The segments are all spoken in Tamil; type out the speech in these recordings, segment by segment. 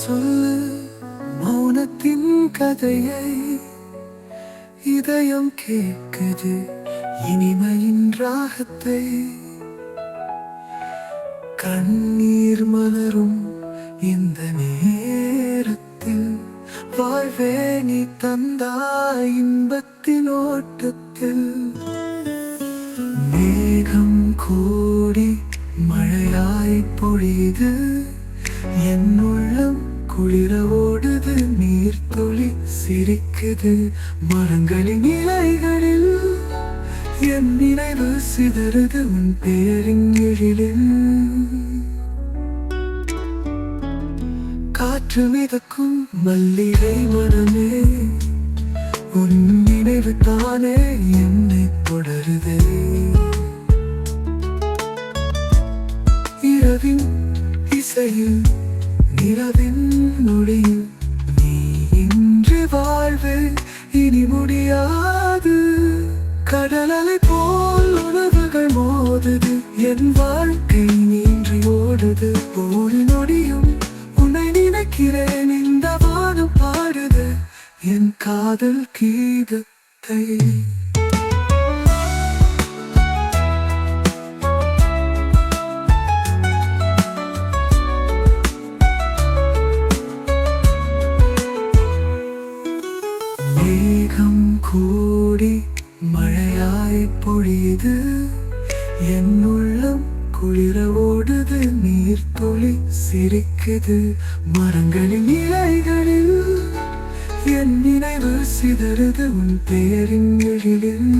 சொல்லு மௌனத்தின் கதையை. இதயம் கேட்குது இனிமையின் ராகத்தை. கண்ணீர் மலரும் இந்த நேரத்தில் வாழ்வே நீ தந்தாய் இன்பத்தின் ஓட்டத்தில். மேகம் கூடி மழையாய் பொழியுது, என் உள்ளம் குளிர ஓடுது, நீர்த்துளி சிரிக்குது மரங்களின் இலைகளில். என் நினைவு சிதறுது உன் பேரின் எழிலில். காற்று மிதக்கும் மல்லிகை மனமே, உன் நினைவு தானே என்னை தொடருதே. இரவின் இசையில் நிலவின் நொடியில் நீ இன்று வாழ்வு இனி முடியாது. கடலலை போல் உணர்வுகள் மோதுது, என் வாழ்க்கை நீன்றி ஓடுது. ஒரு நொடியும் உன்னை நினைக்கிறேன், இந்த வானம் பாடுது என் காதல் கீதத்தை. மேகம் கூடி மழையாய் பொழியுது, என் உள்ளம் குளிர ஓடுது, நீர்த்துளி சிரிக்குது மரங்களின் இலைகளில். என் நினைவு சிதறுது உன் பேரின் எழிலில்.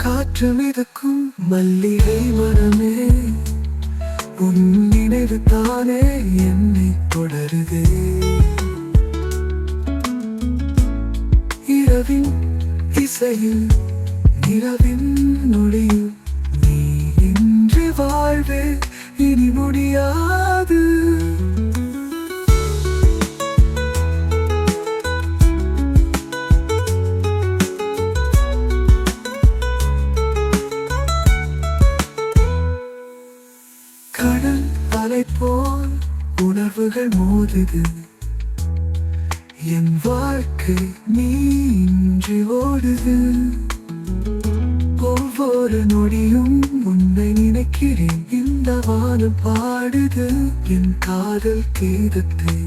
காற்று மிதக்கும் மல்லிகை மரமே, உன் நினைவு தானே என்னை தொடருதே. இரவின் இசையில் நிலவின் நொடியில் நீ இன்று வாழ்வே இனி முடியாது. கடல் அலை போல் உணர்வுகள் மோதுது, என் வாழ்க்கை நீன்றி ஓடுது. ஒவ்வொரு நொடியும் உன்னை நினைக்கிறேன், இந்த வானம் பாடுது என் காதல் கீதத்தை.